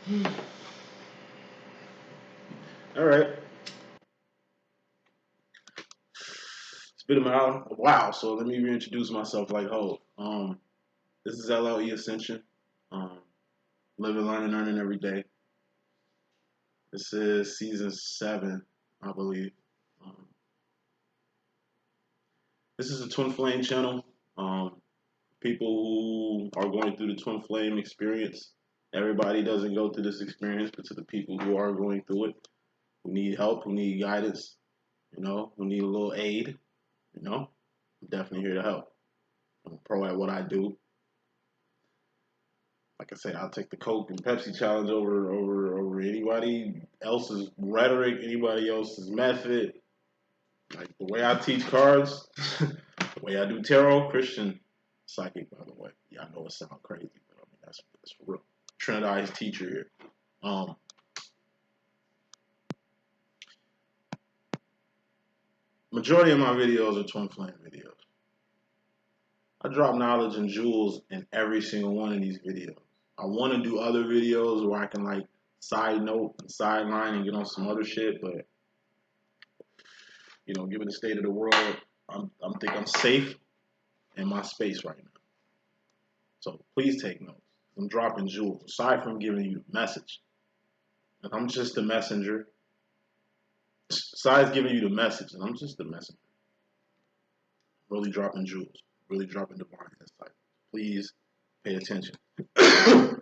All right. It's been a while, so let me reintroduce myself like Hov. This is LLE.Ascension. Um, living, learning, earning every day. This is season 7, I believe. Um, this is a Twin Flame channel. People who are going through the Twin Flame experience. Everybody doesn't go through this experience, but to the people who are going through it, who need help, who need guidance, who need a little aid, I'm definitely here to help. I'm a pro at what I do. Like I say, I'll take the Coke and Pepsi challenge over anybody else's rhetoric, anybody else's method. Like the way I teach cards, the way I do tarot, Christian psychic, by the way. Yeah, I know it sounds crazy, but I mean that's for real. Trinitized teacher here. Majority of my videos are twin flame videos. I drop knowledge and jewels in every single one of these videos. I want to do other videos where I can like side note and sideline and get on some other shit, but given the state of the world, I'm think I'm safe in my space right now. So please take notes. I'm dropping jewels. Aside from giving you the message, and I'm just the messenger. Besides giving you the message, and I'm just the messenger. Really dropping jewels. Really dropping divine insight. Please pay attention. I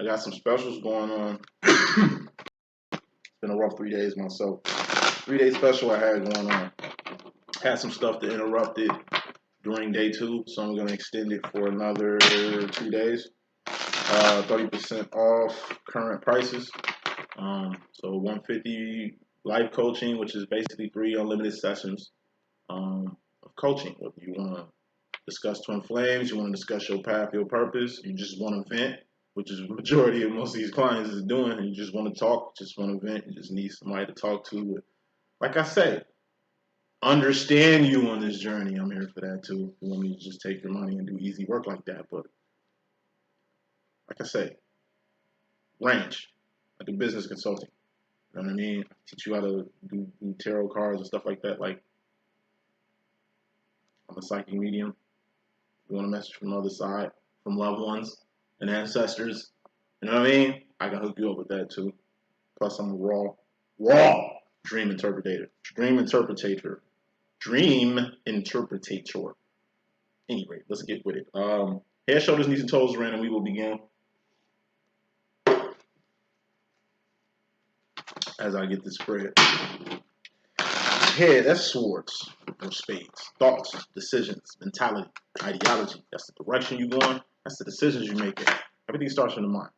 got some specials going on. It's been a rough 3 days myself. 3-day special I had going on. Had some stuff that interrupted during day 2, so I'm going to extend it for another 2 days. 30% off current prices. So $150 life coaching, which is basically 3 unlimited sessions of coaching. Whether you want to discuss twin flames, you want to discuss your path, your purpose, you just want to vent, which is the majority of most of these clients is doing, and you just want to talk, just want to vent, you just need somebody to talk to. Like I say, understand you on this journey. I'm here for that too. You want me to just take your money and do easy work like that, but like I say, range. I do business consulting. You know what I mean? I teach you how to do tarot cards and stuff like that. Like, I'm a psychic medium. You want a message from the other side, from loved ones and ancestors. You know what I mean? I can hook you up with that too. Plus, I'm a raw dream interpretator. Dream interpretator. Anyway, let's get with it. Head, shoulders, knees, and toes ran, and we will begin. As I get this spread. Head, that's swords or spades. Thoughts, decisions, mentality, ideology. That's the direction you're going. That's the decisions you make. Everything starts from the mind.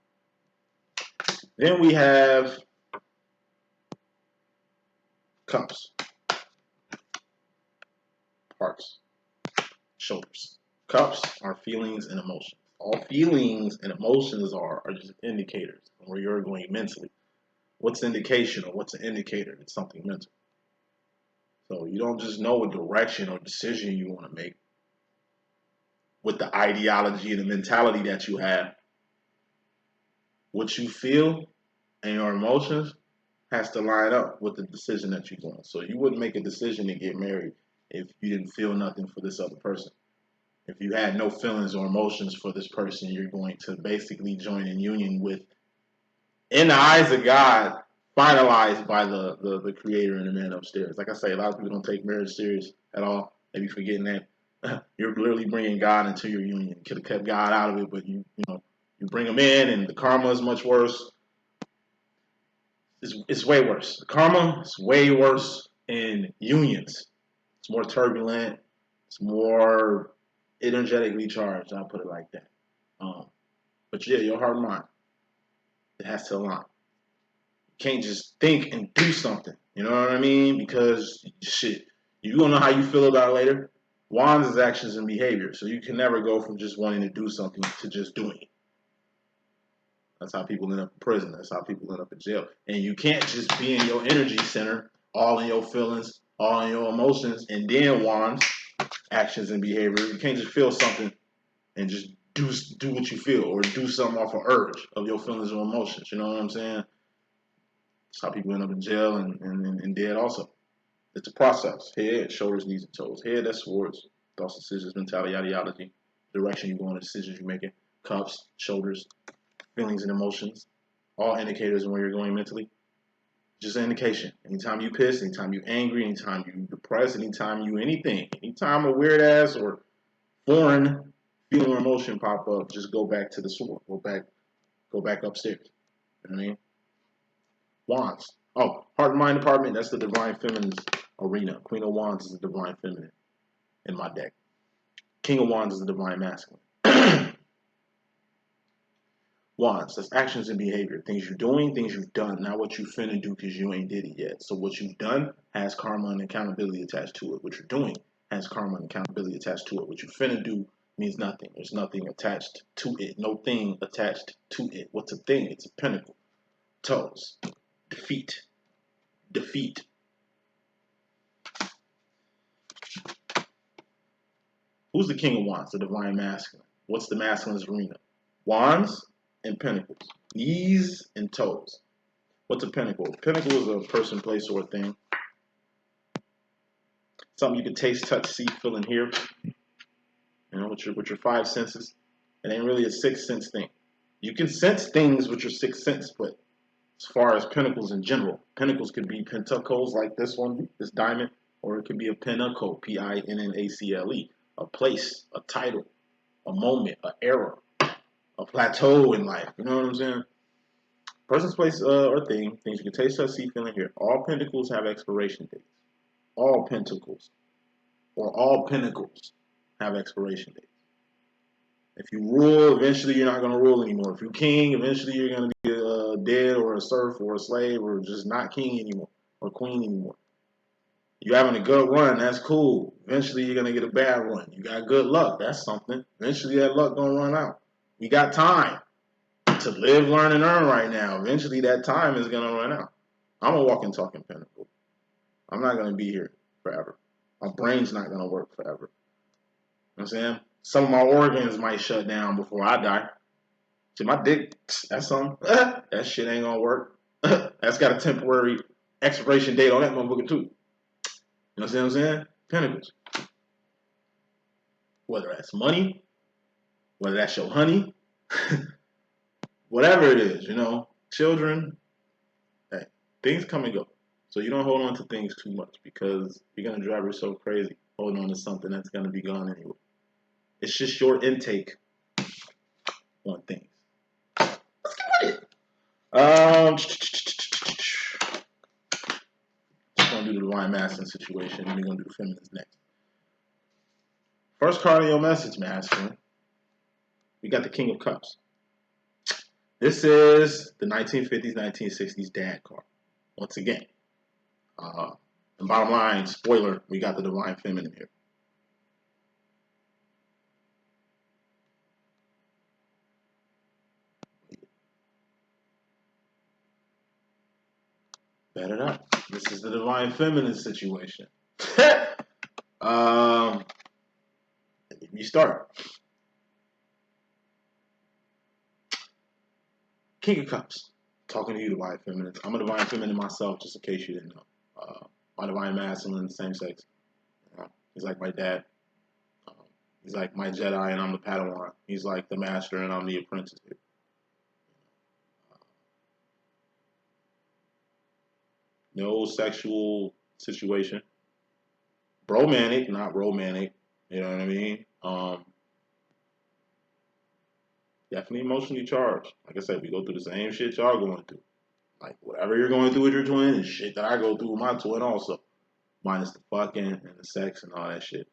Then we have cups, hearts, shoulders. Cups are feelings and emotions. All feelings and emotions are just indicators of where you're going mentally. What's indication or what's an indicator? It's something mental. So you don't just know a direction or decision you want to make with the ideology and the mentality that you have. What you feel and your emotions has to line up with the decision that you're doing. So you wouldn't make a decision to get married if you didn't feel nothing for this other person. If you had no feelings or emotions for this person, you're going to basically join in union with, in the eyes of God, finalized by the creator and the man upstairs. Like I say, a lot of people don't take marriage serious at all. They be forgetting that you're literally bringing God into your union. You could have kept God out of it, but you bring him in, and the karma is much worse. It's way worse. The karma is way worse in unions. It's more turbulent. It's more energetically charged. I'll put it like that. But yeah, your heart and mind, it has to align. You can't just think and do something. You know what I mean? Because shit, you gonna know how you feel about it later. Wands is actions and behavior, so you can never go from just wanting to do something to just doing it. That's how people end up in prison. That's how people end up in jail. And you can't just be in your energy center, all in your feelings, all in your emotions, and then wands, actions and behavior. You can't just feel something and just do what you feel or do something off of urge of your feelings or emotions. You know what I'm saying? That's how people end up in jail and dead also. It's a process. Head, shoulders, knees, and toes. Head, that's towards thoughts, decisions, mentality, ideology, direction you're going, the decisions you're making. Cups, shoulders, feelings and emotions. All indicators of where you're going mentally. Just an indication. Anytime you piss, anytime you angry, anytime you depressed, anytime you anything, anytime a weird ass or foreign feeling or emotion pop up, just go back to the source. Go back upstairs. You know what I mean? Wands. Oh, heart and mind department, that's the divine feminine's arena. Queen of Wands is the divine feminine in my deck. King of Wands is the divine masculine. Wands, that's actions and behavior. Things you're doing, things you've done, not what you finna do because you ain't did it yet. So what you've done has karma and accountability attached to it. What you're doing has karma and accountability attached to it. What you finna do means nothing. There's nothing attached to it. No thing attached to it. What's a thing? It's a pinnacle. Toes. Defeat. Defeat. Who's the king of wands? The divine masculine. What's the masculine's arena? Wands and pentacles. Knees and toes. What's a pinnacle? A pinnacle is a person, place, or a thing. Something you can taste, touch, see, feel, and hear. You know, with your five senses. It ain't really a sixth sense thing. You can sense things with your sixth sense, but as far as pinnacles in general, pinnacles could be pentacles like this one, this diamond, or it could be a pinnacle, Pinnacle, a place, a title, a moment, an era, a plateau in life. You know what I'm saying? Person's place or thing, things you can taste, touch, see, feel, and hear. All pentacles have expiration dates. All pentacles, or all pinnacles, have expiration dates. If you rule, eventually you're not going to rule anymore. If you're king, eventually you're going to be dead or a serf or a slave or just not king anymore or queen anymore. You're having a good run, that's cool. Eventually you're going to get a bad run. You got good luck, that's something. Eventually that luck going to run out. We got time to live, learn, and earn right now. Eventually that time is going to run out. I'm a walking, talking pinnacle. I'm not going to be here forever. My brain's not going to work forever. You know what I'm saying? Some of my organs might shut down before I die. See, my dick, that's something. That shit ain't gonna work. That's got a temporary expiration date on that motherfucker too. You know what I'm saying? Pentacles. Whether that's money, whether that's your honey, whatever it is, you know, children, hey, things come and go. So you don't hold on to things too much because you're gonna drive yourself crazy holding on to something that's gonna be gone anyway. It's just your intake on things. Let's get with it. Just gonna do the divine masculine situation, and we're gonna do the feminines next. First card in your message, masculine. We got the King of Cups. This is the 1950s, 1960s dad card. Once again. And bottom line, spoiler, we got the divine feminine here. Bet it up. This is the divine feminine situation. You start. King of Cups. Talking to you, divine feminine. I'm a divine feminine myself, just in case you didn't know. My divine masculine, same sex. He's like my dad. He's like my Jedi, and I'm the Padawan. He's like the master, and I'm the apprentice here. No sexual situation. Bromantic, not romantic. You know what I mean? Definitely emotionally charged. Like I said, we go through the same shit y'all going through. Like whatever you're going through with your twin is shit that I go through with my twin also. Minus the fucking and the sex and all that shit.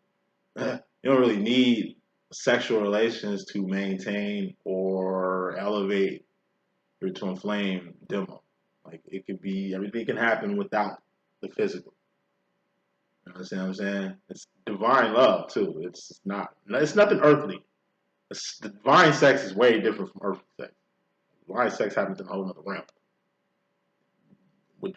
You don't really need sexual relations to maintain or elevate your twin flame demo. Like it could be, everything can happen without the physical. You understand what I'm saying? It's divine love too. It's nothing earthly. The divine sex is way different from earthly sex. Divine sex happens in a whole other realm. With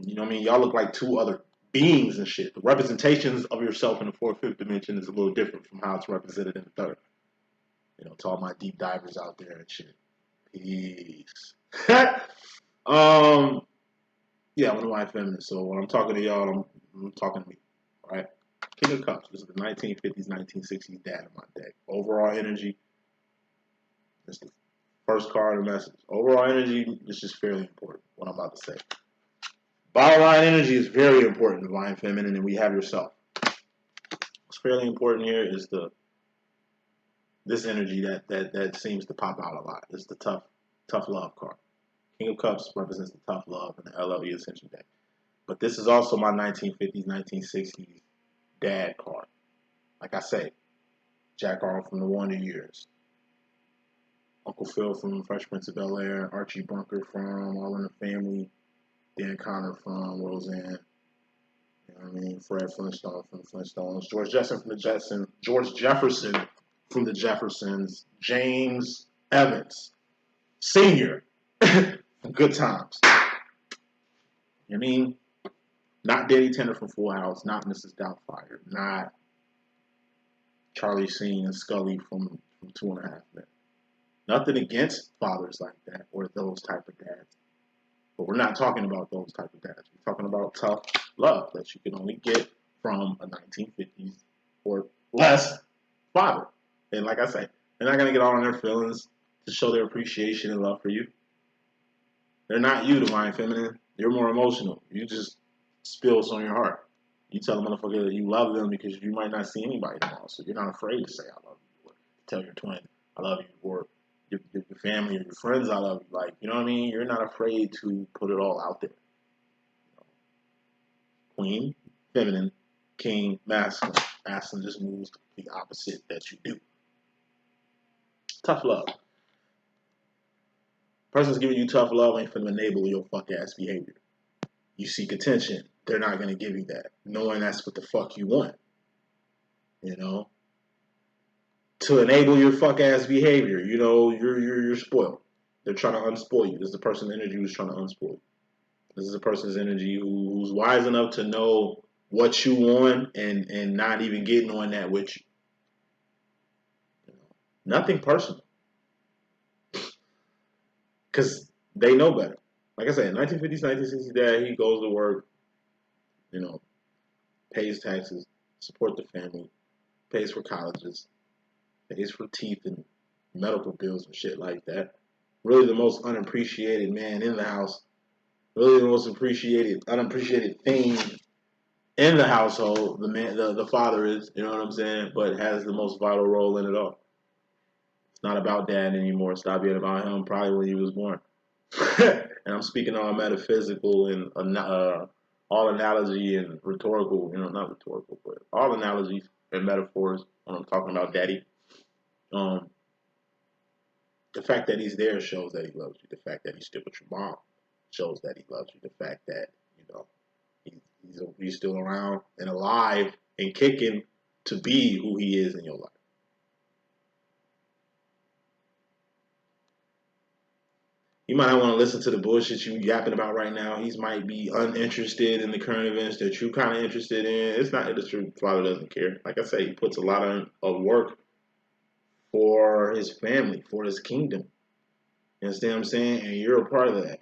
you know what I mean? Y'all look like two other beings and shit. The representations of yourself in the fourth, fifth dimension is a little different from how it's represented in the third. You know, to all my deep divers out there and shit. Peace. Yeah, I'm a white feminist. So when I'm talking to y'all, I'm talking to me, right? King of Cups. This is the 1950s, 1960s dad in my deck. Overall energy. This is the first card of the message. Overall energy. This is fairly important. What I'm about to say. Bottom line energy is very important, divine feminine, and we have yourself. What's fairly important here is this energy that seems to pop out a lot. It's the tough love card. King of Cups represents the tough love in the LLE.Ascension deck. But this is also my 1950s, 1960s dad card. Like I say, Jack Arnold from The Wonder Years, Uncle Phil from Fresh Prince of Bel-Air, Archie Bunker from All in the Family, Dan Connor from Roseanne, you know what I mean? Fred Flintstone from the Flintstones, George Jefferson from the Jeffersons, James Evans Sr. Good Times. You know what I mean? Not Danny Tanner from Full House, not Mrs. Doubtfire, not Charlie Sheen and Scully from 2.5 Men. Nothing against fathers like that or those type of dads. But we're not talking about those type of dads. We're talking about tough love that you can only get from a 1950s or less father. And like I say, they're not going to get all in their feelings to show their appreciation and love for you. They're not you, divine feminine. You're more emotional. You just spill what's on your heart. You tell a motherfucker that you love them because you might not see anybody tomorrow. So you're not afraid to say I love you or tell your twin I love you or your family or your friends I love you. Like, you know what I mean? You're not afraid to put it all out there. Queen, feminine, king, masculine. Masculine just moves the opposite that you do. Tough love. Person's giving you tough love ain't finna enable your fuck ass behavior. You seek attention, they're not gonna give you that, knowing that's what the fuck you want. You know, to enable your fuck ass behavior, you know, you're spoiled. They're trying to unspoil you. This is the person's energy who's trying to unspoil you. This is a person's energy who's wise enough to know what you want and not even getting on that with you. You know, nothing personal. Because they know better. Like I said, 1950s, 1960s dad, he goes to work, you know, pays taxes, support the family, pays for colleges, pays for teeth and medical bills and shit like that. Really the most unappreciated man in the house. Really the most unappreciated thing in the household. The father is, you know what I'm saying? But has the most vital role in it all. It's not about dad anymore. It stopped being about him probably when he was born. And I'm speaking all metaphysical and all analogy and rhetorical, you know, not rhetorical, but all analogies and metaphors when I'm talking about daddy. The fact that he's there shows that he loves you. The fact that he's still with your mom shows that he loves you. The fact that, you know, he's still around and alive and kicking to be who he is in your life. You might not want to listen to the bullshit you yapping about right now. He might be uninterested in the current events that you're kind of interested in. It's not the truth. Father doesn't care. Like I say, he puts a lot of work for his family, for his kingdom. You understand what I'm saying? And you're a part of that.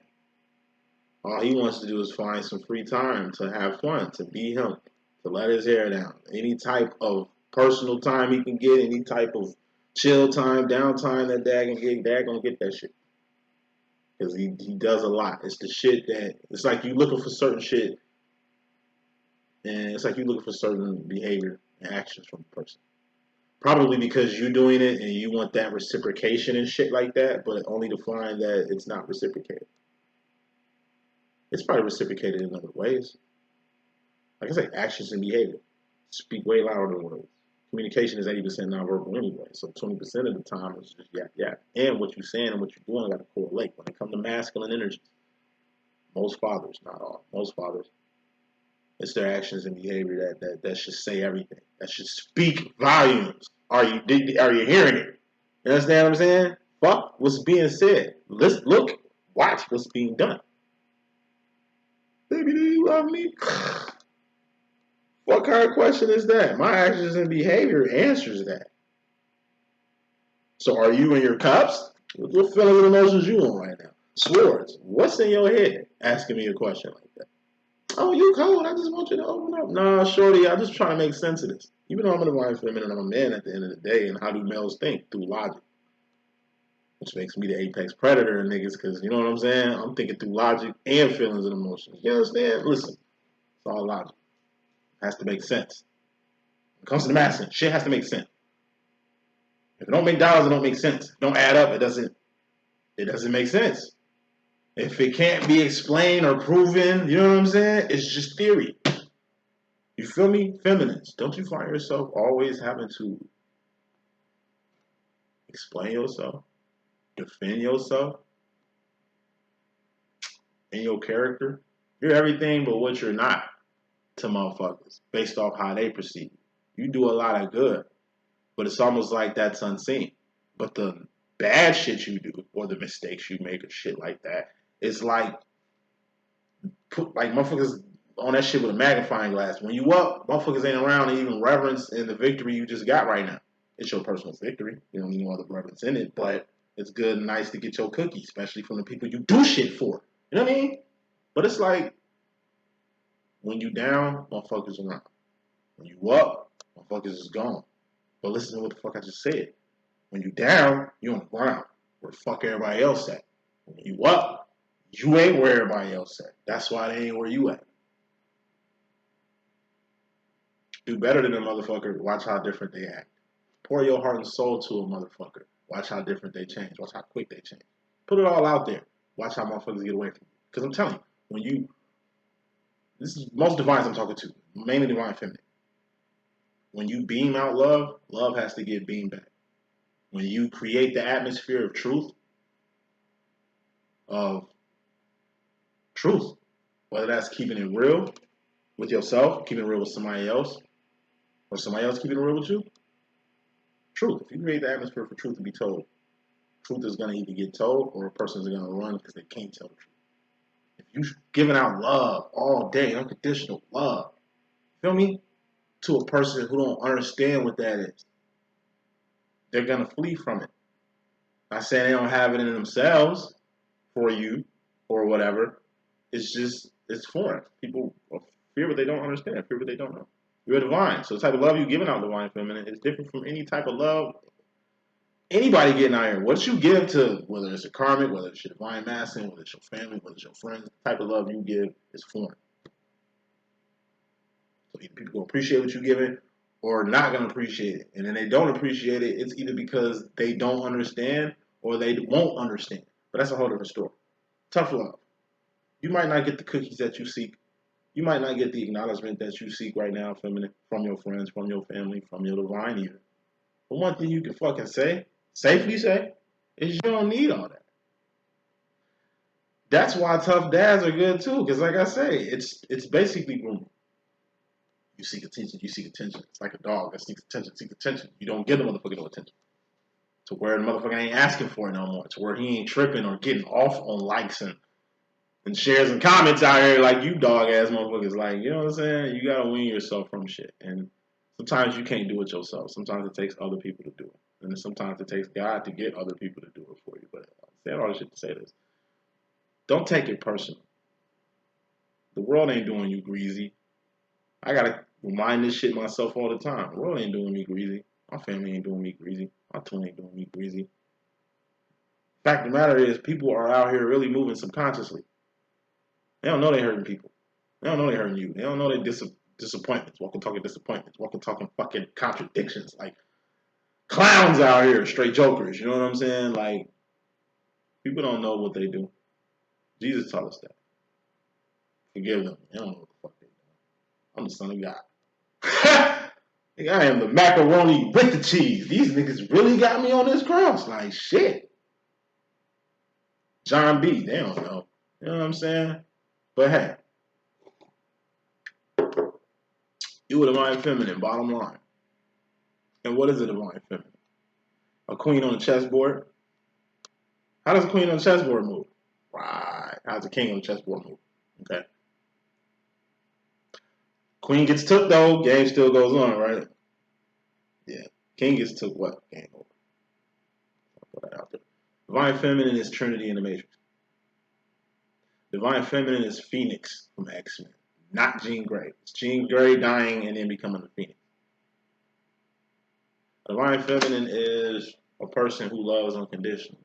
All he wants to do is find some free time to have fun, to be him, to let his hair down. Any type of personal time he can get, any type of chill time, downtime that dad can get, dad gonna get that shit. Because he does a lot. It's the shit that, it's like you looking for certain shit, and it's like you looking for certain behavior and actions from a person. Probably because you're doing it and you want that reciprocation and shit like that, but only to find that it's not reciprocated. It's probably reciprocated in other ways. Like I say, actions and behavior speak way louder than words. Communication is 80% nonverbal anyway, so 20% of the time is just yak. And what you're saying and what you're doing got to correlate. When it comes to masculine energies, most fathers, not all, most fathers, it's their actions and behavior that should say everything. That should speak volumes. Are you hearing it? You understand what I'm saying? Fuck what's being said. Let's look, watch what's being done. Baby, do you love me? What kind of question is that? My actions and behavior answers that. So are you in your cups? What feelings and emotions you on right now? Swords. What's in your head? Asking me a question like that. Oh, you cold. I just want you to open up. Nah, shorty, I just trying to make sense of this. Even though I'm a divine feminine and I'm a man at the end of the day, and how do males think? Through logic. Which makes me the apex predator in niggas, because you know what I'm saying? I'm thinking through logic and feelings and emotions. You understand? Listen, it's all logic. It has to make sense. When it comes to the masculine, shit has to make sense. If it don't make dollars, it don't make sense. If it don't add up, it doesn't make sense. If it can't be explained or proven, you know what I'm saying? It's just theory. You feel me? Feminists, don't you find yourself always having to explain yourself, defend yourself, and your character? You're everything but what you're not to motherfuckers based off how they perceive you. You do a lot of good, but it's almost like that's unseen. But the bad shit you do or the mistakes you make or shit like that, it's like motherfuckers on that shit with a magnifying glass. When you up, motherfuckers ain't around to even reverence in the victory you just got right now. It's your personal victory. You don't need no other reverence in it, but it's good and nice to get your cookie, especially from the people you do shit for. You know what I mean? But it's like, when you down, motherfuckers around. When you up, motherfuckers is gone. But listen to what the fuck I just said. When you down, you on the ground. Where the fuck everybody else at? When you up, you ain't where everybody else at. That's why they ain't where you at. Do better than a motherfucker. Watch how different they act. Pour your heart and soul to a motherfucker. Watch how different they change. Watch how quick they change. Put it all out there. Watch how motherfuckers get away from you. Because I'm telling you, this is most divines I'm talking to, mainly divine feminine. When you beam out love, love has to get beamed back. When you create the atmosphere of truth, whether that's keeping it real with yourself, keeping it real with somebody else, or somebody else keeping it real with you, truth. If you create the atmosphere for truth to be told, truth is going to either get told or a person is going to run because they can't tell the truth. If you're giving out love all day, unconditional love, feel me, to a person who don't understand what that is, they're going to flee from it. Not saying they don't have it in themselves for you or whatever. It's just, it's foreign. People fear what they don't understand, fear what they don't know. You're divine. So the type of love you're giving out divine feminine is different from any type of love anybody getting out here. What you give to, whether it's a karmic, whether it's your divine masculine, whether it's your family, whether it's your friends, the type of love you give is foreign. So either people gonna appreciate what you're giving or not gonna appreciate it. And then they don't appreciate it, it's either because they don't understand or they won't understand. But that's a whole different story. Tough love. You might not get the cookies that you seek. You might not get the acknowledgement that you seek right now from your friends, from your family, from your divine even. But one thing you can fucking say, safely say, is you don't need all that. That's why tough dads are good too, because like I say, it's basically grooming. You seek attention, you seek attention. It's like a dog that seeks attention. You don't give the motherfucker no attention. To where the motherfucker ain't asking for it no more. To where he ain't tripping or getting off on likes and shares and comments out here like you dog ass motherfuckers. Like, you know what I'm saying? You gotta wean yourself from shit. And sometimes you can't do it yourself. Sometimes it takes other people to do it. And then sometimes it takes God to get other people to do it for you. But I said all this shit to say this. Don't take it personal. The world ain't doing you greasy. I gotta remind this shit myself all the time. The world ain't doing me greasy. My family ain't doing me greasy. My twin ain't doing me greasy. Fact of the matter is, people are out here really moving subconsciously. They don't know they're hurting people. They don't know they're hurting you. They don't know they're disappointments. Walking talking disappointments. Walking talking fucking contradictions. Like clowns out here, straight jokers. You know what I'm saying? Like, people don't know what they do. Jesus taught us that. Forgive them. They don't know what the fuck they do. I'm the son of God. I am the macaroni with the cheese. These niggas really got me on this cross. Like, shit. John B. They don't know. You know what I'm saying? But hey, you a divine feminine, bottom line. And what is a divine feminine? A queen on a chessboard? How does a queen on a chessboard move? Right. How does a king on a chessboard move? Okay. Queen gets took though, game still goes on, right? Yeah. King gets took what? Game over. Divine Feminine is Trinity in the Matrix. Divine Feminine is Phoenix from X-Men, not Jean Grey. It's Jean Grey dying and then becoming a Phoenix. Divine Feminine is a person who loves unconditionally,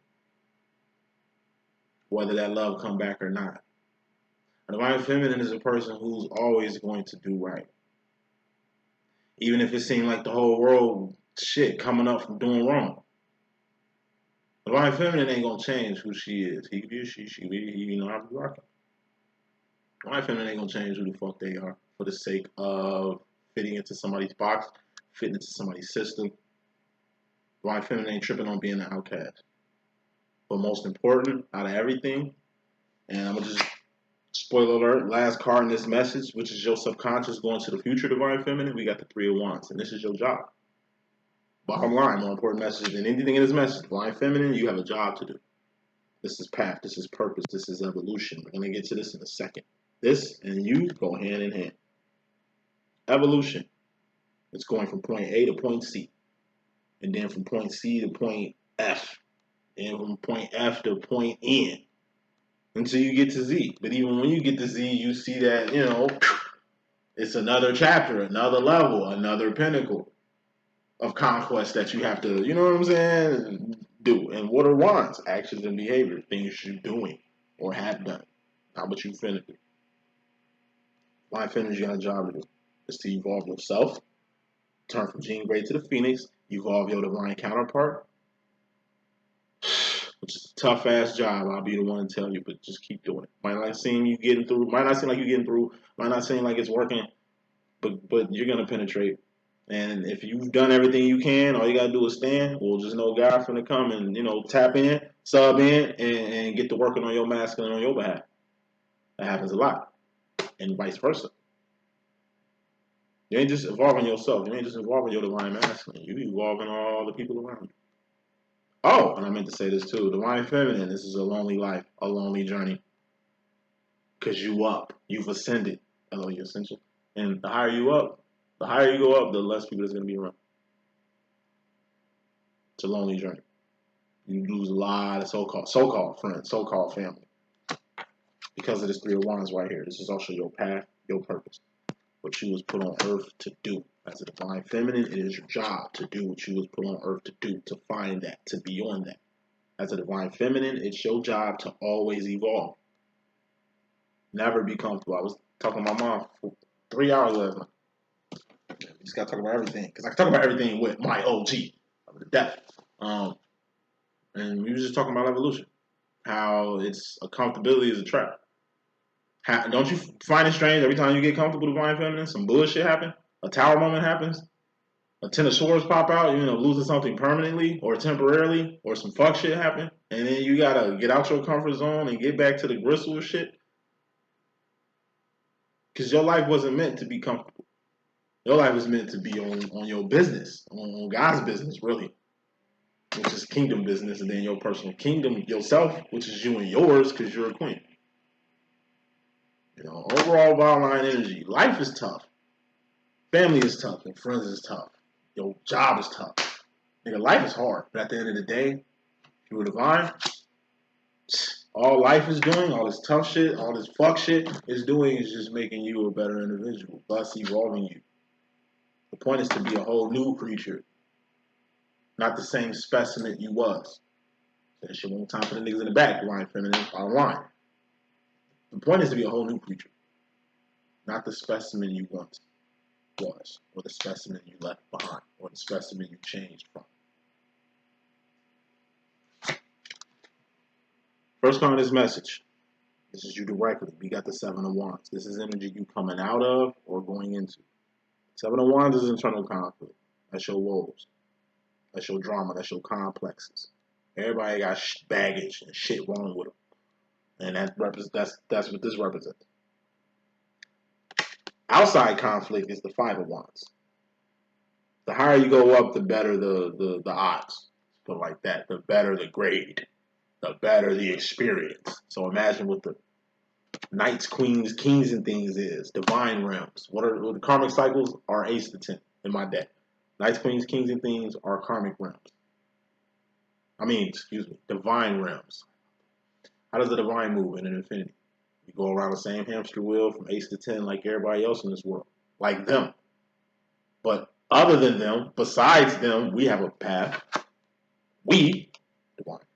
whether that love come back or not. A Divine Feminine is a person who's always going to do right. Even if it seemed like the whole world shit coming up from doing wrong. The Divine Feminine ain't gonna change who she is. He could be a she be he, you know how to be rocking. Divine Feminine ain't gonna change who the fuck they are for the sake of fitting into somebody's box, fitting into somebody's system. Divine Feminine ain't tripping on being an outcast. But most important, out of everything, and I'm gonna just spoiler alert, last card in this message, which is your subconscious going to the future, Divine Feminine, we got the Three of Wands, and this is your job. Bottom line, more important message than anything in this message. Divine Feminine, you have a job to do. This is path, this is purpose, this is evolution. We're going to get to this in a second. This and you go hand in hand. Evolution. It's going from point A to point C. And then from point C to point F. And from point F to point N. Until you get to Z. But even when you get to Z, you see that, you know, it's another chapter, another level, another pinnacle of conquest that you have to, you know what I'm saying, do. And what are wands? Actions and behavior, things you're doing or have done, not what you finna do. Divine Feminine, you got a job to do. It's to evolve yourself, turn from Jean Grey to the Phoenix, evolve your divine counterpart, which is a tough ass job. I'll be the one to tell you, but just keep doing it. Might not seem you getting through, might not seem like you're getting through, might not seem like it's working, but you're gonna penetrate. And if you've done everything you can, all you gotta do is stand. Well, just know God's gonna come and, you know, tap in, sub in, and get to working on your masculine on your behalf. That happens a lot, and vice versa. You ain't just evolving yourself. You ain't just evolving your divine masculine. You evolving all the people around you. Oh, and I meant to say this too. Divine Feminine. This is a lonely life, a lonely journey. Cause you've ascended. LLE.Ascension. And the higher you up, the higher you go up, the less people there's gonna be around. It's a lonely journey. You lose a lot of so-called friends, so-called family. Because of this Three of Wands right here. This is also your path, your purpose. What you was put on earth to do. As a Divine Feminine, it is your job to do what you was put on earth to do, to find that, to be on that. As a Divine Feminine, it's your job to always evolve. Never be comfortable. I was talking to my mom for 3 hours last night. We just got to talk about everything. Because I can talk about everything with my OG of the death. And we were just talking about evolution. How it's a comfortability is a trap. Don't you find it strange every time you get comfortable with Divine Feminine, some bullshit happen? A tower moment happens? A Ten of Swords pop out, you know, losing something permanently or temporarily, or some fuck shit happen, and then you gotta get out your comfort zone and get back to the gristle of shit? Because your life wasn't meant to be comfortable. Your life was meant to be on your business, on God's business, really, which is kingdom business, and then your personal kingdom, yourself, which is you and yours, because you're a queen. You know, overall bottom line energy. Life is tough. Family is tough, and friends is tough. Your job is tough. Nigga, life is hard, but at the end of the day, if you were divine, all life is doing, all this tough shit, all this fuck shit is doing is just making you a better individual, thus evolving you. The point is to be a whole new creature, not the same specimen you was. So that shit one time for the niggas in the back, Divine Feminine, bottom line. The point is to be a whole new creature, not the specimen you once was, or the specimen you left behind, or the specimen you changed from. First on this message. This is you directly. We got the Seven of Wands. This is energy you coming out of or going into. Seven of Wands is internal conflict. That's your woes. That's your drama. That's your complexes. Everybody got baggage and shit wrong with them. And that's what this represents. Outside conflict is the Five of Wands. The higher you go up, the better the odds. Put it like that. The better the grade. The better the experience. So imagine what the knights, queens, kings, and things is. Divine realms. What the karmic cycles are Ace to 10 in my deck. Knights, queens, kings, and things are karmic realms. Excuse me, divine realms. How does the divine move in an infinity? You go around the same hamster wheel from ace to 10 like everybody else in this world. Like them. But other than them, besides them, we have a path. We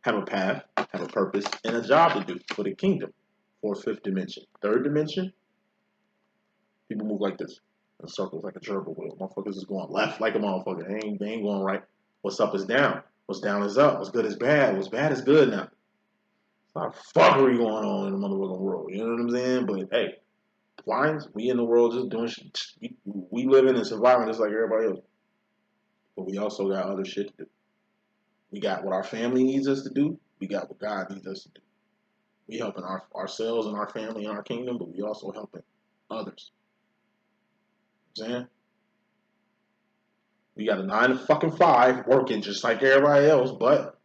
have a path, have a purpose, and a job to do for the kingdom. Fourth, fifth dimension. Third dimension, people move like this. In circles like a gerbil wheel. Motherfuckers is going left like a motherfucker. They ain't going right. What's up is down. What's down is up. What's good is bad. What's bad is good now. It's a lot of fuckery going on in the motherfucking world. You know what I'm saying? But hey, blinds, we in the world just doing shit. We living and surviving just like everybody else. But we also got other shit to do. We got what our family needs us to do. We got what God needs us to do. We helping ourselves and our family and our kingdom, but we also helping others. You know what I'm saying? We got a 9 to fucking 5 working just like everybody else, but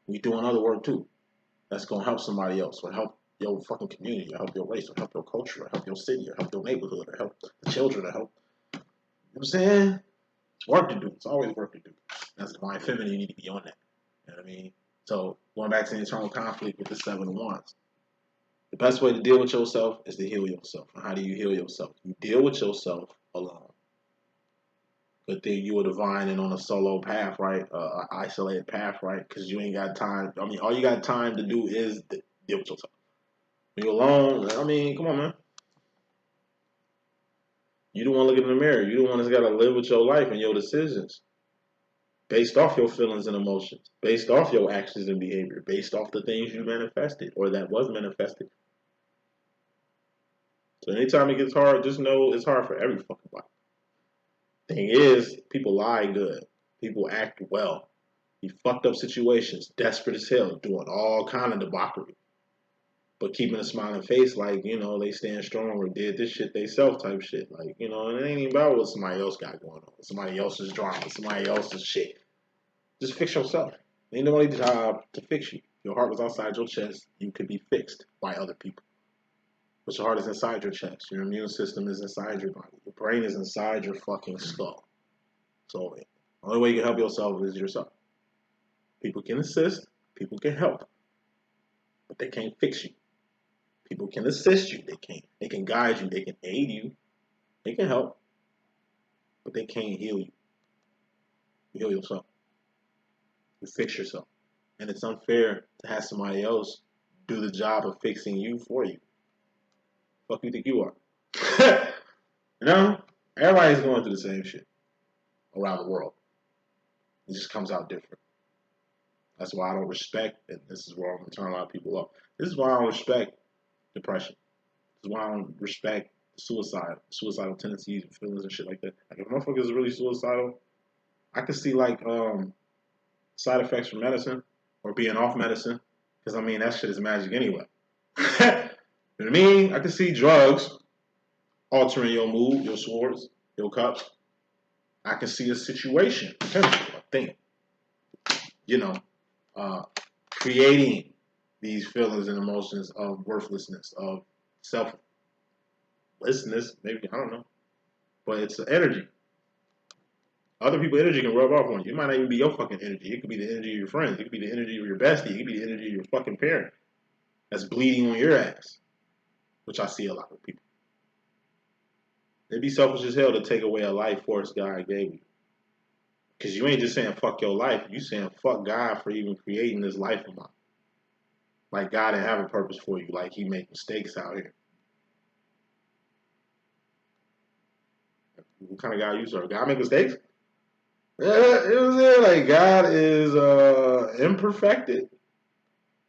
we doing other work too. That's gonna help somebody else, or help your fucking community, or help your race, or help your culture, or help your city, or help your neighborhood, or help the children, or help. You know what I'm saying? It's work to do. It's always work to do. That's divine feminine. You need to be on that. You know what I mean? So going back to the internal conflict with the 7 of Wands. The best way to deal with yourself is to heal yourself. And how do you heal yourself? You deal with yourself alone. Good thing you are divine and on a solo path, right? An isolated path, right? Because you ain't got time. All you got time to do is deal with yourself. When you're alone, come on, man. You the one looking in the mirror. You the one that's got to live with your life and your decisions. Based off your feelings and emotions. Based off your actions and behavior. Based off the things you manifested or that was manifested. So anytime it gets hard, just know it's hard for every fucking body. Thing is, people lie good. People act well. Be fucked up situations, desperate as hell, doing all kind of debauchery. But keeping a smiling face like, they stand strong or did this shit they self type shit. Like, and it ain't even about what somebody else got going on. Somebody else's drama, somebody else's shit. Just fix yourself. Ain't nobody's job to fix you. If your heart was outside your chest, you could be fixed by other people. But your heart is inside your chest. Your immune system is inside your body. Your brain is inside your fucking skull. So the only way you can help yourself is yourself. People can assist. People can help. But they can't fix you. People can assist you. They can guide you. They can aid you. They can help. But they can't heal you. You heal yourself. You fix yourself. And it's unfair to have somebody else do the job of fixing you for you. Fuck you think you are? Everybody's going through the same shit around the world. It just comes out different. That's why I don't respect, and this is where I'm going to turn a lot of people off. This is why I don't respect depression. This is why I don't respect suicidal tendencies and feelings and shit like that. Like if a motherfucker is really suicidal, I could see side effects from medicine or being off medicine, because that shit is magic anyway. You know what I mean? I could see drugs altering your mood, your swords, your cups. I can see a situation, potentially, a thing, creating these feelings and emotions of worthlessness, of selflessness, maybe, I don't know. But it's an energy. Other people's energy can rub off on you. It might not even be your fucking energy. It could be the energy of your friends. It could be the energy of your bestie. It could be the energy of your fucking parent that's bleeding on your ass, which I see a lot with people. They'd be selfish as hell to take away a life force God gave you. Because you ain't just saying fuck your life. You saying fuck God for even creating this life of mine. Like God didn't have a purpose for you. Like he made mistakes out here. What kind of God you serve? God make mistakes? Yeah, it was there. Like God is imperfected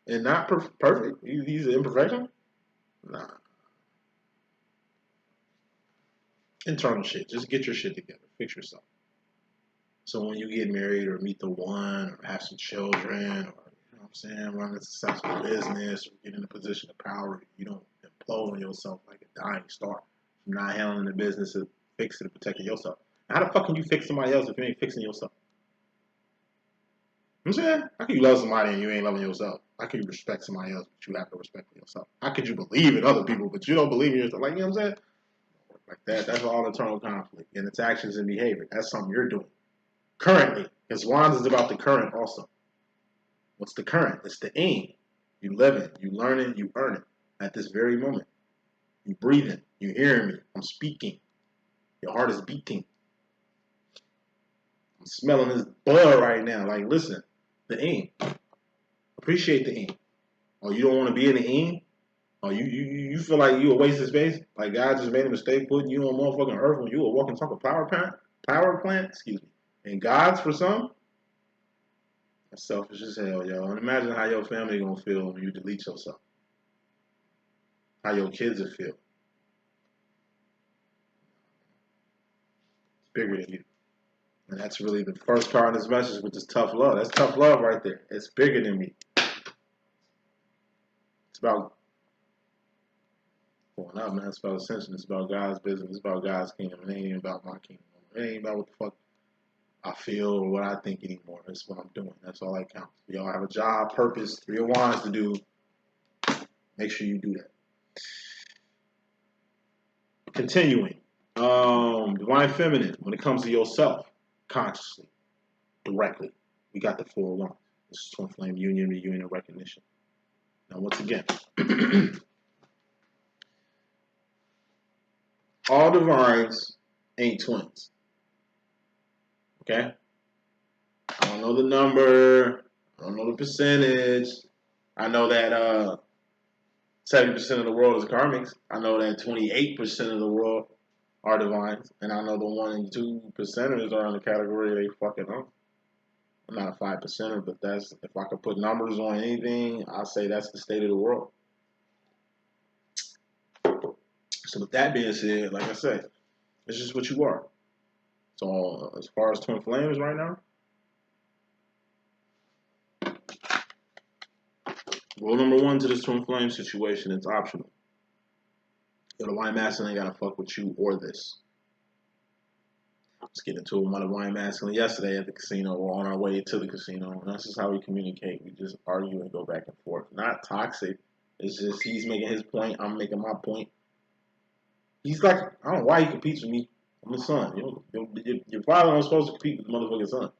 and not perfect. He's an imperfection? Nah. Internal shit. Just get your shit together. Fix yourself. So when you get married or meet the one or have some children or, run a successful business or get in a position of power, you don't implode on yourself like a dying star. You're not handling the business of fixing and protecting yourself. How the fuck can you fix somebody else if you ain't fixing yourself? You know what I'm saying? How can you love somebody and you ain't loving yourself? How can you respect somebody else but you have no respect for yourself? How could you believe in other people but you don't believe in yourself? Like, you know what I'm saying? Like that's all internal conflict. And it's actions and behavior. That's something you're doing. Currently. Because Wands is about the current also. What's the current? It's the aim. You living, you learning, you earning at this very moment. You breathing, you hearing me. I'm speaking. Your heart is beating. I'm smelling this bud right now. Like, listen, the aim. Appreciate the aim. Oh, you don't want to be in the aim? Oh, you feel like you a waste of space? Like God just made a mistake putting you on motherfucking earth when you a walking talking power plant, excuse me. And God's for some? That's selfish as hell, yo. And imagine how your family gonna feel when you delete yourself. How your kids will feel. It's bigger than you. And that's really the first part of this message, which is tough love. That's tough love right there. It's bigger than me. It's about going up, man. It's about ascension. It's about God's business. It's about God's kingdom. It ain't even about my kingdom. It ain't about what the fuck I feel or what I think anymore. It's what I'm doing. That's all that counts. Y'all have a job, purpose, 3 of Wands to do. Make sure you do that. Continuing. Divine Feminine, when it comes to yourself, consciously, directly, we got the 4 of Wands. This is Twin Flame Union, reunion, and recognition. Now, once again, all divines ain't twins. Okay? I don't know the number. I don't know the percentage. I know that 70% of the world is karmics. I know that 28% of the world are divines. And I know the 1 and 2 percenters are in the category they fucking up. I'm not a 5%er, but that's, if I could put numbers on anything, I'll say that's the state of the world. So with that being said, like I said, it's just what you are. So as far as Twin Flames right now, rule number 1 to this Twin Flame situation, it's optional. Your divine masculine ain't gotta fuck with you or this. Let's get into it with my divine masculine yesterday at the casino or on our way to the casino. And that's just how we communicate. We just argue and go back and forth. Not toxic. It's just he's making his point, I'm making my point. He's like, I don't know why he competes with me. I'm his son. Your father not supposed to compete with the motherfucking son.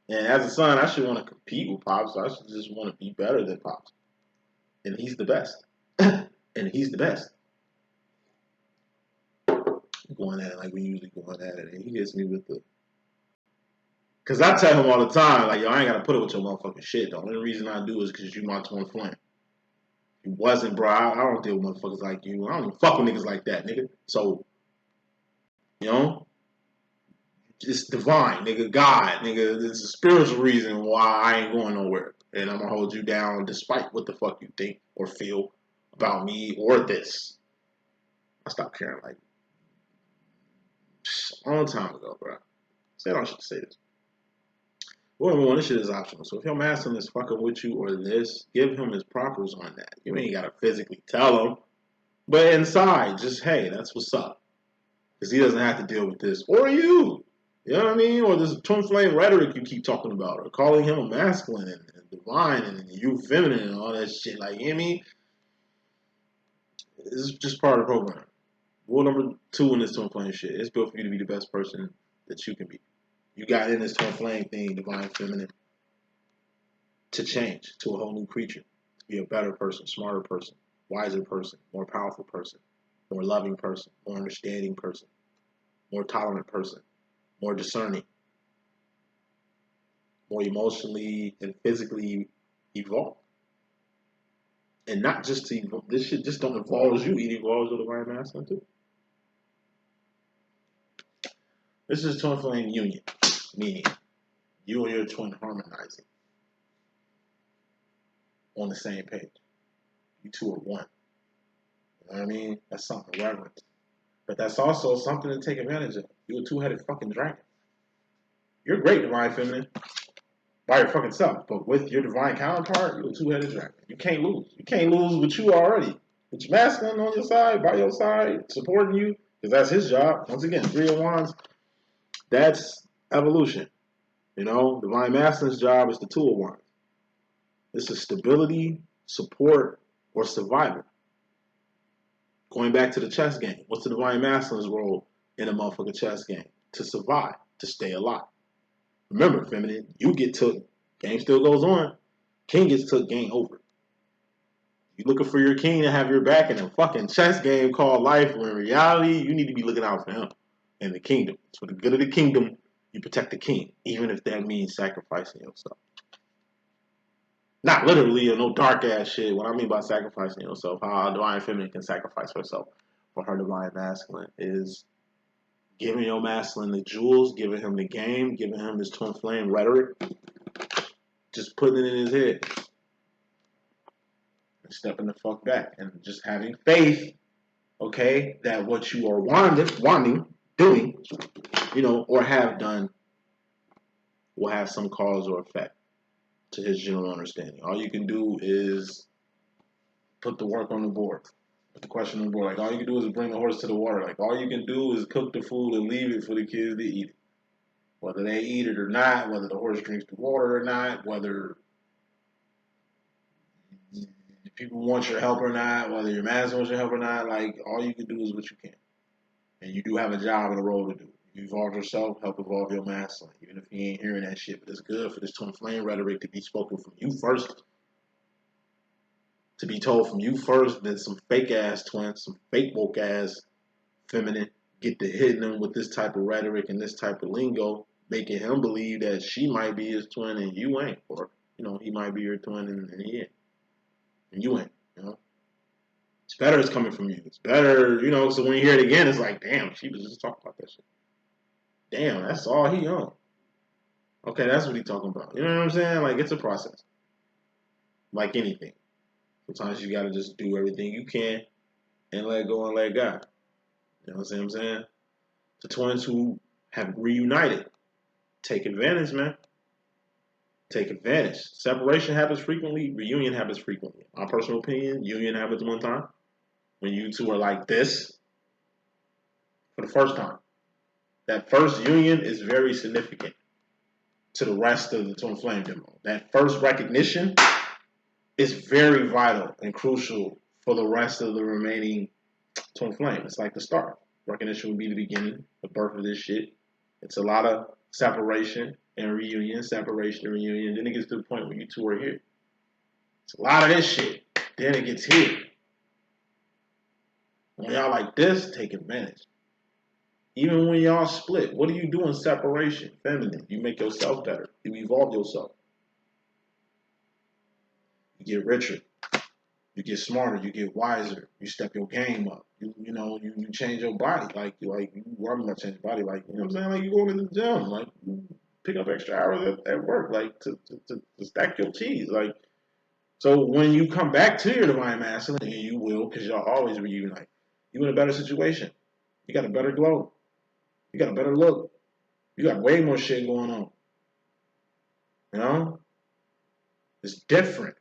And as a son, I should want to compete with Pops. I should just want to be better than Pops. And he's the best. And he's the best. Going at it like we usually going at it. And he hits me with the... Because I tell him all the time, like, yo, I ain't got to put up with your motherfucking shit. The only reason I do is because you my Twin Flame. If you wasn't, bro, I don't deal with motherfuckers like you. I don't even fuck with niggas like that, nigga. So, you know, it's divine, nigga. God, nigga. There's a spiritual reason why I ain't going nowhere. And I'm going to hold you down despite what the fuck you think or feel about me or this. I stopped caring like a long time ago, bro. Said I should say this. Well, number 1, this shit is optional. So if your masculine is fucking with you or this, give him his propers on that. You ain't got to physically tell him. But inside, just, hey, that's what's up. Because he doesn't have to deal with this. Or you. You know what I mean? Or this twin flame rhetoric you keep talking about. Or calling him a masculine and divine and you feminine and all that shit. Like, you know what I mean? This is just part of the program. Rule number 2 in this twin flame shit. It's built for you to be the best person that you can be. You got in this twin flame thing, divine feminine, to change to a whole new creature. To be a better person, smarter person, wiser person, more powerful person, more loving person, more understanding person, more tolerant person, more discerning, more emotionally and physically evolved. And not just to evolve, this shit just don't evolve you, it evolves your divine masculine too. This is twin flame union, meaning you and your twin harmonizing on the same page. You two are one. You know what I mean? That's something to reverence. But that's also something to take advantage of. You're a two-headed fucking dragon. You're great, divine feminine, by your fucking self. But with your divine counterpart, you're a two-headed dragon. You can't lose. You can't lose with you already. With your masculine on your side, by your side, supporting you, because that's his job. Once again, 3 of Wands, that's evolution. You know, divine masculine's job is the 2 of Wands. This is stability, support, or survival. Going back to the chess game, what's the divine masculine's role in a motherfucking chess game? To survive, to stay alive. Remember, feminine, you get took. Game still goes on. King gets took game over. You looking for your king to have your back in a fucking chess game called life, when in reality, you need to be looking out for him and the kingdom. It's for the good of the kingdom, you protect the king, even if that means sacrificing yourself. Not literally or no dark ass shit. What I mean by sacrificing yourself, how a divine feminine can sacrifice herself for her divine masculine, is giving your masculine the jewels, giving him the game, giving him this twin flame rhetoric, just putting it in his head. And stepping the fuck back. And just having faith, okay, that what you are wanting, doing, or have done will have some cause or effect to his general understanding. All you can do is put the work on the board. Put the question on the board. Like, all you can do is bring the horse to the water. Like, all you can do is cook the food and leave it for the kids to eat it. Whether they eat it or not, whether the horse drinks the water or not, whether people want your help or not, whether your master wants your help or not, like, all you can do is what you can. And you do have a job and a role to do. You evolve yourself, help evolve your masculine, even if you ain't hearing that shit. But it's good for this twin flame rhetoric to be spoken from you first. To be told from you first, then some fake ass twins, some fake woke ass feminine get to hitting him with this type of rhetoric and this type of lingo, making him believe that she might be his twin and you ain't. Or, he might be your twin and he ain't. And you ain't, It's better it's coming from you. It's better, so when you hear it again, it's like, damn, she was just talking about that shit. Damn, that's all he on. Okay, that's what he talking about. You know what I'm saying? Like, it's a process. Like anything. Sometimes you gotta just do everything you can and let go and let God. You know what I'm saying? The twins who have reunited, take advantage, man. Take advantage. Separation happens frequently. Reunion happens frequently. My personal opinion, union happens one time. When you two are like this for the first time. That first union is very significant to the rest of the twin flame demo. That first recognition is very vital and crucial for the rest of the remaining twin flame. It's like the start. Recognition would be the beginning, the birth of this shit. It's a lot of separation and reunion, separation and reunion. Then it gets to the point where you two are here. It's a lot of this shit. Then it gets here. When y'all like this, take advantage. Even when y'all split, what do you do in separation? Feminine. You make yourself better. You evolve yourself. You get richer. You get smarter. You get wiser. You step your game up. You change your body. Like I'm not change your body. Like, you know what I'm saying? Like, you go to the gym. Like, you pick up extra hours at work. Like, to stack your cheese. Like, so when you come back to your divine masculine, and you will, because y'all always reunite, you in a better situation. You got a better glow. You got a better look. You got way more shit going on. It's different.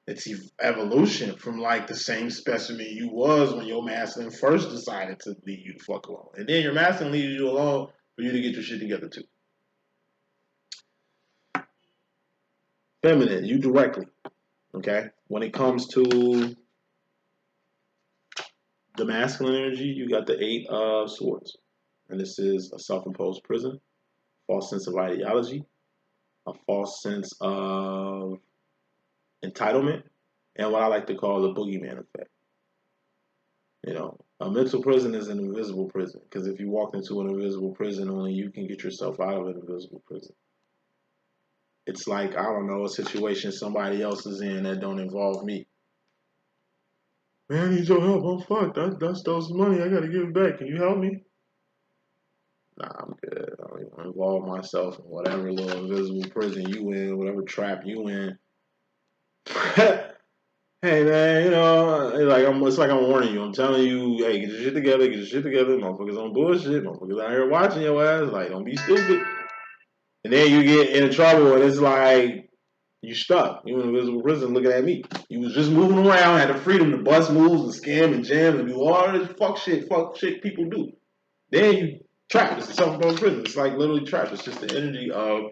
It's evolution from like the same specimen you was when your masculine first decided to leave you the fuck alone. And then your masculine leaves you alone for you to get your shit together too. Feminine, you directly. Okay? When it comes to the masculine energy, you got the 8 of Swords. And this is a self-imposed prison, false sense of ideology, a false sense of entitlement, and what I like to call the boogeyman effect. A mental prison is an invisible prison, because if you walk into an invisible prison, only you can get yourself out of an invisible prison. It's like, I don't know, a situation somebody else is in that don't involve me. Man, I need your help. I'm fucked. I stole some money. I gotta give it back. Can you help me? Nah, I'm good. I don't even involve myself in whatever little invisible prison you in, whatever trap you in. Hey man, it's like I'm warning you. I'm telling you, hey, get your shit together, Motherfuckers on bullshit. Motherfuckers out here watching your ass. Like, don't be stupid. And then you get in trouble and it's like, you stuck. You in invisible prison looking at me. You was just moving around, had the freedom to bust moves and scam and jam and do all this fuck shit people do. Then you trapped. It's a self-imposed prison. It's like literally trapped. It's just the energy of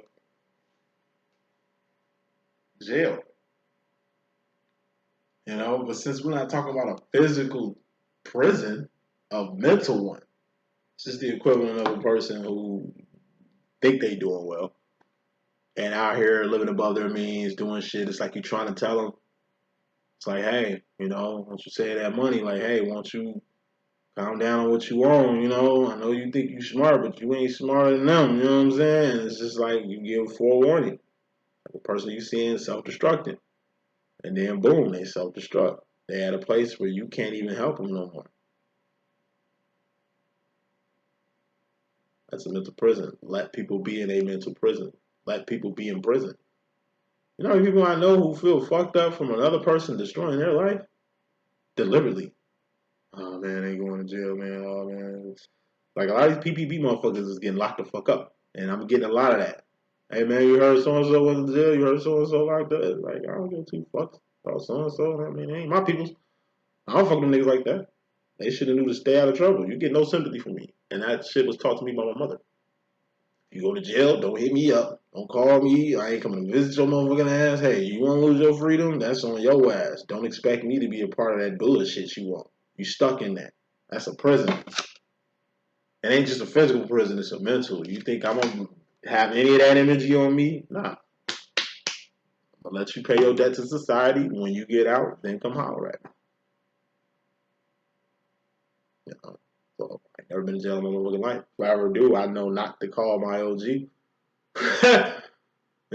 jail. But since we're not talking about a physical prison, a mental one. It's just the equivalent of a person who think they doing well. and out here living above their means, doing shit. It's like you trying to tell them. It's like, hey, you know, once you say that money, like, hey, won't you calm down on what you own, you know? I know you think you smart, but you ain't smarter than them, you know what I'm saying? And it's just like you give forewarning. The person you seeing self-destructing. And then boom, they self-destruct. They at a place where you can't even help them no more. That's a mental prison. Let people be in a mental prison. Let people be in prison. You know how many people I know who feel fucked up from another person destroying their life? Deliberately. Oh man, they going to jail, man. Oh man. Like a lot of these PPP motherfuckers is getting locked the fuck up. And I'm getting a lot of that. Hey man, you heard so and so went to jail, you heard so and so locked up. Like, I don't give two fucks about so and so. I mean, they ain't my peoples. I don't fuck them niggas like that. They should have knew to stay out of trouble. You get no sympathy from me. And that shit was taught to me by my mother. You go to jail, don't hit me up. Don't call me. I ain't coming to visit your motherfucking ass. Hey, you want to lose your freedom? That's on your ass. Don't expect me to be a part of that bullshit you want. You stuck in that. That's a prison. It ain't just a physical prison, it's a mental. You think I'm going to have any of that energy on me? Nah. I'm going to let you pay your debt to society. When you get out, then come holler at me. You know? So, I've never been in jail in my motherfucking life. If I ever do, I know not to call my OG. You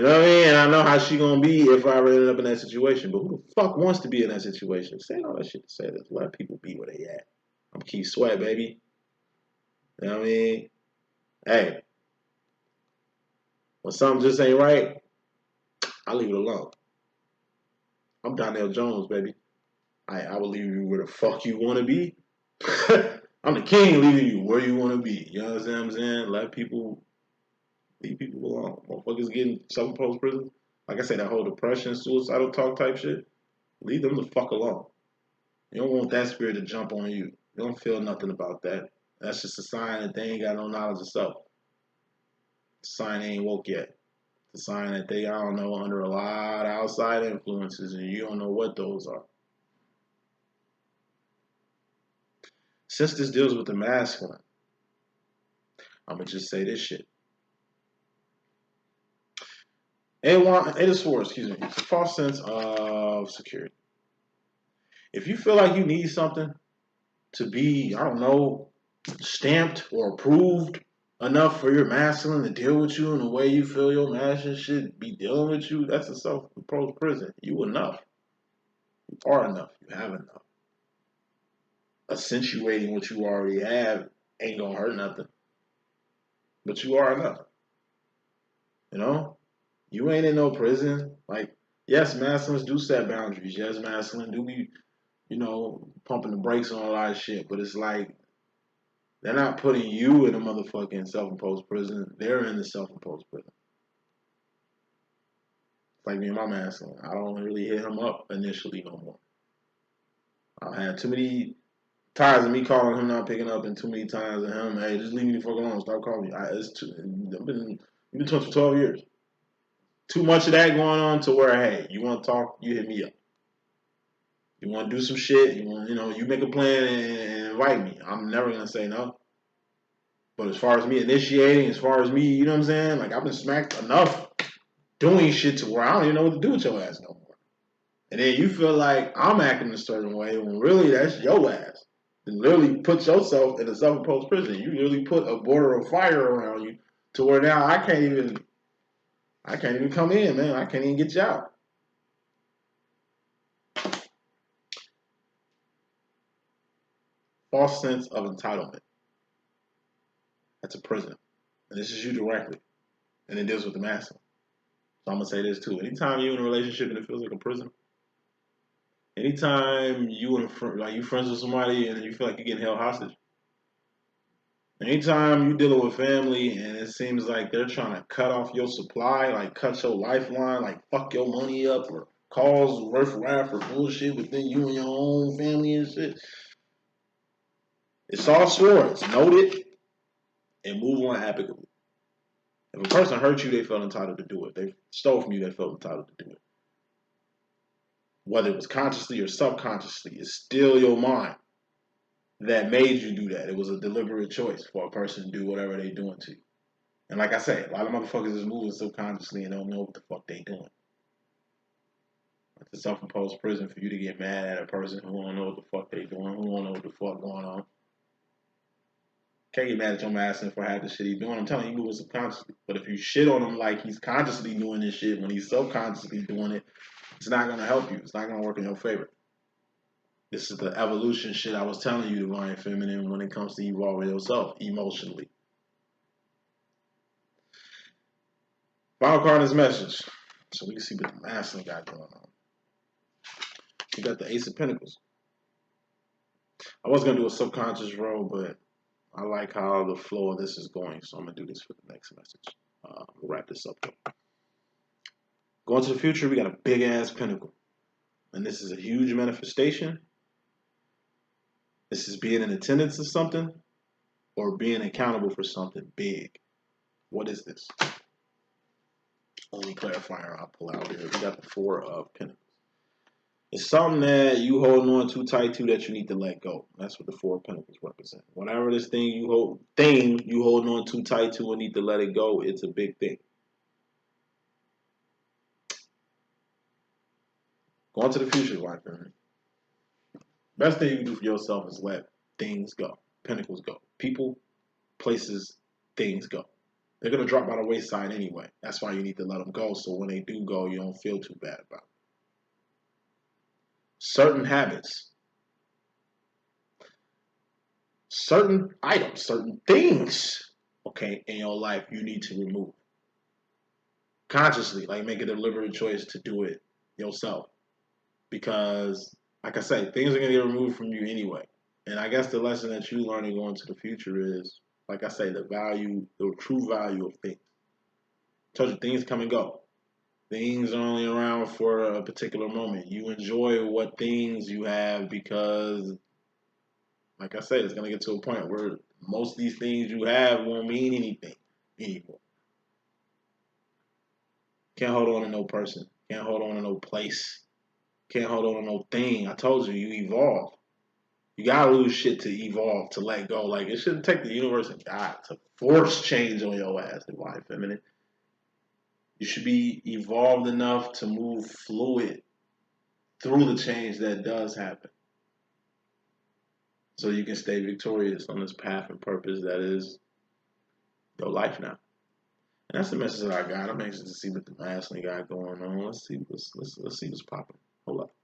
know what I mean? And I know how she gonna be if I ever ended up in that situation. But who the fuck wants to be in that situation? Saying all that shit to say this. Let people be where they at. I'm Keith Sweat, baby. You know what I mean? Hey, when something just ain't right, I leave it alone. I'm Donnell Jones, baby. I will leave you where the fuck you want to be. I'm the king leaving you where you want to be. You know what I'm saying? Let people, leave people alone. Motherfuckers getting self-imposed prison. Like I said, that whole depression, suicidal talk type shit. Leave them the fuck alone. You don't want that spirit to jump on you. You don't feel nothing about that. That's just a sign that they ain't got no knowledge of self. It's a sign they ain't woke yet. It's a sign that they, I don't know, under a lot of outside influences and you don't know what those are. Since this deals with the masculine, I'm going to just say this shit. It is for, excuse me, it's a false sense of security. If you feel like you need something to be, I don't know, stamped or approved enough for your masculine to deal with you in the way you feel your masculine should be dealing with you, that's a self-imposed prison. You enough. You are enough. You have enough. Accentuating what you already have ain't gonna hurt nothing. But you are enough. You know? You ain't in no prison. Like, yes, masculines do set boundaries. Yes, masculine do be, you know, pumping the brakes on a lot of shit. But it's like, they're not putting you in a motherfucking self-imposed prison. They're in the self-imposed prison. It's like me and my masculine. I don't really hit him up initially no more. I've had too many times of me calling him not picking up and too many times of him, hey, just leave me the fuck alone. Stop calling me. We've been talking for 12 years. Too much of that going on to where, hey, you want to talk, you hit me up. You want to do some shit, you make a plan and invite me. I'm never going to say no. But as far as me initiating, as far as me, you know what I'm saying? Like, I've been smacked enough doing shit to where I don't even know what to do with your ass no more. And then you feel like I'm acting a certain way when really that's your ass. And literally put yourself in a self-imposed prison. You literally put a border of fire around you to where now I can't even come in, man. I can't even get you out. False sense of entitlement. That's a prison. And this is you directly. And it deals with the masculine. So I'm going to say this too. Anytime you're in a relationship and it feels like a prison, anytime you friends with somebody and you feel like you're getting held hostage, anytime you're dealing with family and it seems like they're trying to cut off your supply, like cut your lifeline, like fuck your money up or cause riff-raff or bullshit within you and your own family and shit, it's all swords. Note it and move on amicably. If a person hurt you, they felt entitled to do it. They stole from you, they felt entitled to do it. Whether it was consciously or subconsciously, it's still your mind that made you do that. It was a deliberate choice for a person to do whatever they're doing to you. And like I say, a lot of motherfuckers is moving subconsciously and don't know what the fuck they doing. It's a self-imposed prison for you to get mad at a person who don't know what the fuck they doing, who don't know what the fuck going on. Can't get mad at your master for half the shit he's doing. I'm telling you, he moving subconsciously. But if you shit on him like he's consciously doing this shit when he's subconsciously doing it, it's not gonna help you. It's not gonna work in your favor. This is the evolution shit I was telling you, divine feminine, when it comes to evolving yourself emotionally. Final card in this message. So we can see what the masculine got going on. You got the Ace of Pentacles. I was gonna do a subconscious roll, but I like how the flow of this is going, so I'm gonna do this for the next message. We'll wrap this up though. Going to the future, we got a big ass pentacle, and this is a huge manifestation. This is being in attendance of something, or being accountable for something big. What is this? Only clarifier I'll pull out here. We got the Four of Pentacles. It's something that you holding on too tight to that you need to let go. That's what the Four of Pentacles represent. Whatever this thing you holding on too tight to and need to let it go, it's a big thing. Going to the future, my friend. Best thing you can do for yourself is let things go. Pentacles go. People, places, things go. They're going to drop by the wayside anyway. That's why you need to let them go, so when they do go, you don't feel too bad about it. Certain habits, certain items, certain things, okay, in your life you need to remove. Consciously, like make a deliberate choice to do it yourself. Because, like I say, things are going to get removed from you anyway. And I guess the lesson that you learning going to the future is, like I say, the true value of things. I told you, things come and go. Things are only around for a particular moment. You enjoy what things you have because, like I said, it's going to get to a point where most of these things you have won't mean anything anymore. Can't hold on to no person. Can't hold on to no place. Can't hold on to no thing. I told you, you evolve. You gotta lose shit to evolve, to let go. Like, it shouldn't take the universe and God to force change on your ass, divine feminine. You should be evolved enough to move fluid through the change that does happen. So you can stay victorious on this path and purpose that is your life now. And that's the message that I got. I'm anxious to see what the masculine got going on. Let's see what's popping. Hold up.